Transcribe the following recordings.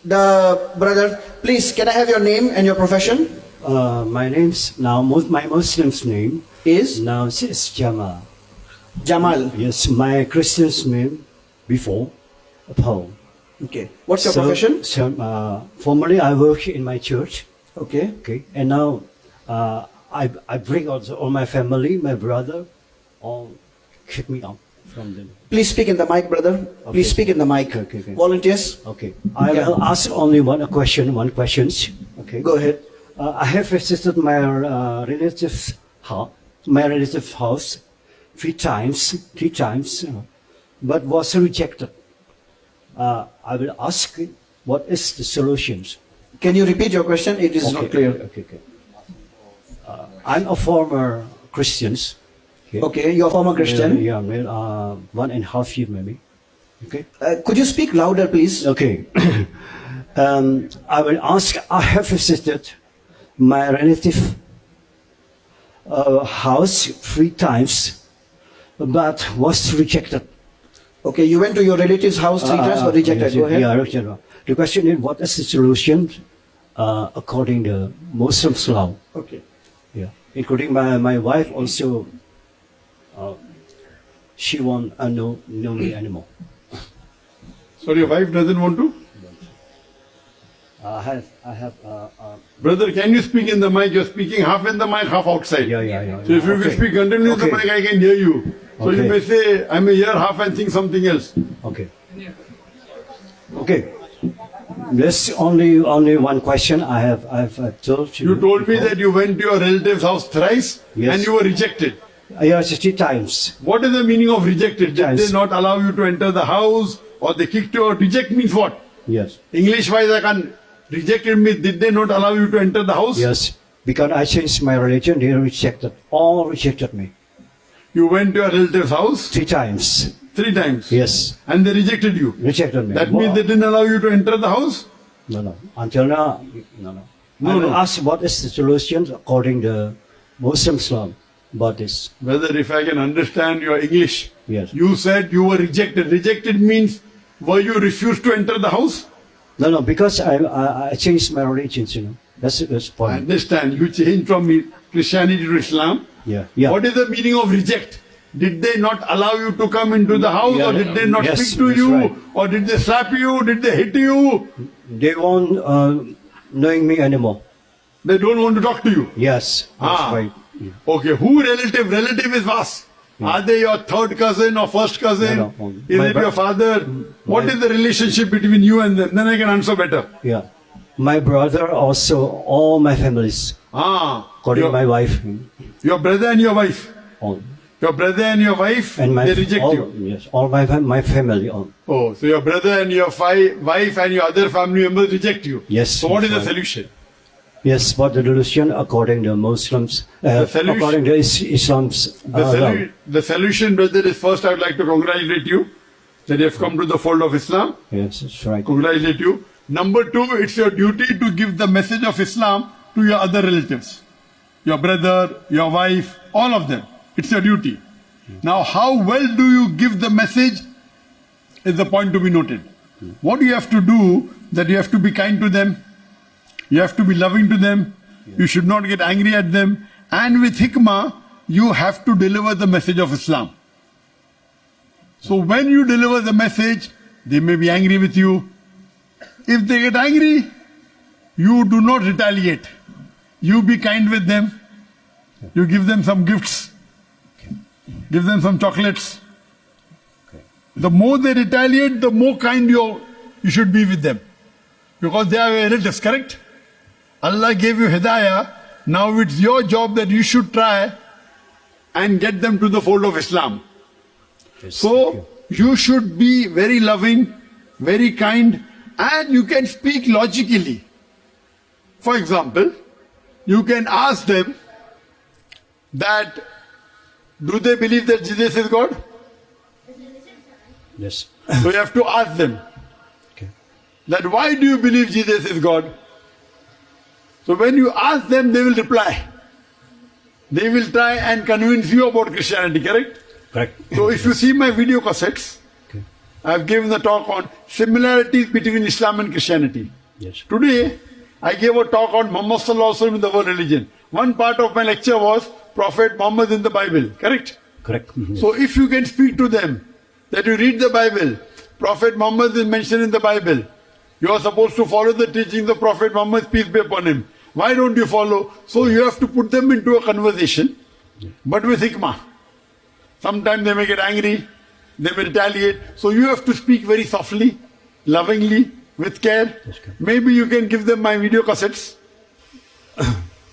the brother. Please, can I have your name and your profession? My name's now, my Muslim's name Is now is Jamal. Jamal. Yes, my Christian's name before, Paul. Okay. What's your profession? Formerly I work in my church. Okay. Okay, and now I bring also all my family, my brother, all kick me out from them. Please speak in the mic, brother. Please speak in the mic. Okay. Volunteers, Okay, I will ask only one question. Okay, go ahead. I have visited my relative's house three times, but was rejected. I will ask, what is the solutions? Can you repeat your question? It is not clear. Okay. I'm a former Christian. Okay, you're a former Christian. Yeah, 1.5 years maybe. Okay. Could you speak louder, please? Okay. I will ask, I have visited my relative house 3 times, but was rejected. Okay, you went to your relative's house 3 times, but rejected. Go ahead. Yeah, rejected. The question is, what is the solution according to Muslim law? Okay. Yeah, including my wife also. She won't know me anymore. So your wife doesn't want to? I have. Brother, can you speak in the mic? You're speaking half in the mic, half outside. Yeah. So if you can speak continuously in the mic, I can hear you. So you may say, I may hear half and think something else. Okay. There's only one question I've told you. You told me that you went to your relative's house thrice and you were rejected. Yes, 3 times. What is the meaning of rejected? Did Times. they not allow you to enter the house, or they kicked you out? Reject means what? Yes. English wise I can't. Rejected means did they not allow you to enter the house? Yes. Because I changed my religion, they all rejected me. You went to your relative's house 3 times. 3 times. Yes. And they rejected you. Rejected me. That means they didn't allow you to enter the house? No. Until now, no. I will No. ask what is the solution according to Muslim Islam about this. Whether if I can understand your English. Yes. You said you were rejected. Rejected means were you refused to enter the house? No, because I changed my religion, That's the I point. understand. You changed from Christianity to Islam. Yeah. What is the meaning of reject? Did they not allow you to come into the house, or did they not Yes, speak to that's you, right. or did they slap you, did they hit you? They won't knowing me anymore. They don't want to talk to you. Yes, that's Ah. right. Yeah. Okay, who relative? Relative is vast. Are they your third cousin or first cousin? No. Is My it your father? What is the relationship between you and them? Then I can answer better. Yeah. My brother also, all my families, according my wife. Your brother and your wife. All. Your brother and your wife, And they reject all, you. Yes, all my family. All. Oh, so your brother and your wife and your other family members reject you. Yes. So what is the right. solution? Yes, but the solution according to Muslims, solution- according to Islam's law. The solution, brother, is first I would like to congratulate you that you have come to the fold of Islam. Yes, that's right. Congratulate you. Number 2, it's your duty to give the message of Islam to your other relatives. Your brother, your wife, all of them. It's your duty. Now, how well do you give the message is the point to be noted. What you have to do, that you have to be kind to them, you have to be loving to them, you should not get angry at them, and with hikmah, you have to deliver the message of Islam. So when you deliver the message, they may be angry with you. If they get angry, you do not retaliate. You be kind with them. You give them some gifts. Give them some chocolates. The more they retaliate, the more kind you should be with them. Because they are your relatives, correct? Allah gave you hidayah. Now it's your job that you should try and get them to the fold of Islam. Yes, So you should be very loving, very kind, and you can speak logically. For example, you can ask them that, do they believe that Jesus is God? Yes. So you have to ask them Okay. that why do you believe Jesus is God? So when you ask them, they will reply. They will try and convince you about Christianity, correct? Correct. So if you see my video cassettes, Okay. I've given the talk on similarities between Islam and Christianity. Yes. Today, I gave a talk on Muhammad Sallallahu Alaihi Wasallam in the world religion. One part of my lecture was Prophet Muhammad in the Bible, correct? Correct. Mhm. So if you can speak to them, that you read the Bible, Prophet Muhammad is mentioned in the Bible, you are supposed to follow the teachings of Prophet Muhammad, peace be upon him. Why don't you follow? So you have to put them into a conversation, but with hikmah. Sometimes they may get angry, they may retaliate. So you have to speak very softly, lovingly, with care. Maybe you can give them my video cassettes.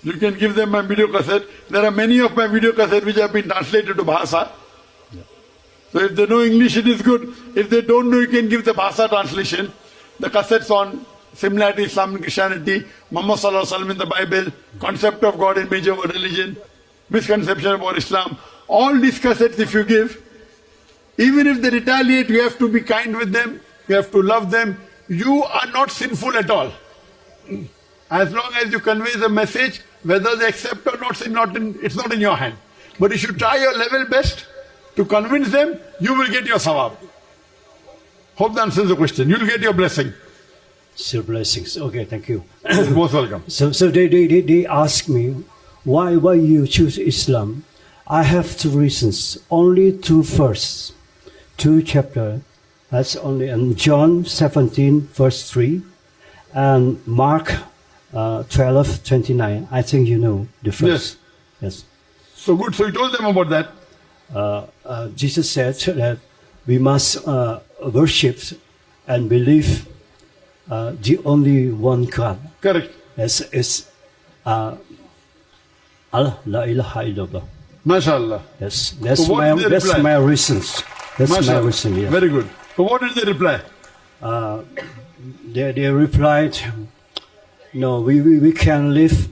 You can give them my video cassette. There are many of my video cassettes which have been translated to Bhasa. So if they know English, it is good. If they don't know, you can give the Bhasa translation. The cassettes on similarity, Islam and Christianity, Muhammad Sallallahu Alaihi Wasallam in the Bible, concept of God in major world religion, misconception about Islam. All these cassettes if you give, even if they retaliate, you have to be kind with them, you have to love them. You are not sinful at all. As long as you convey the message, whether they accept or not, it's not in your hand. But if you try your level best to convince them, you will get your sawab. Hope that answers the question. You will get your blessing. Still blessings. Okay, thank you. Most welcome. So they ask me, why you choose Islam? I have two reasons. Only two verses, two chapters. That's only in John 17, verse 3, and Mark 12:29. I think you know the verse. Yes. So good. So you told them about that. Jesus said that we must worship and believe the only one God. Correct. Yes, it's Allah, la ilaha illallah. MashaAllah. Yes, So what did they reply? my reasons. That's my MashaAllah. reason. Yeah. Very good. So what did they reply? They replied, no, we can live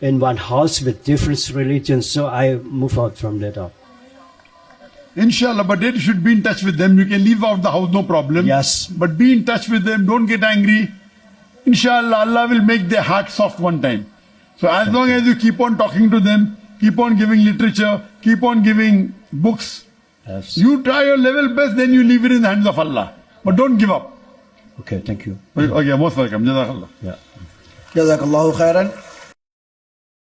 in one house with different religions, so I move out from that up. Inshallah, but they should be in touch with them. You can leave out the house, no problem. Yes. But be in touch with them, don't get angry. Inshallah, Allah will make their heart soft one time. So as long as you keep on talking to them, keep on giving literature, keep on giving books, Yes. you try your level best, then you leave it in the hands of Allah. But don't give up. Okay, thank you. Okay, most welcome. Jazakallah. Yeah. Jazakallahu khairan.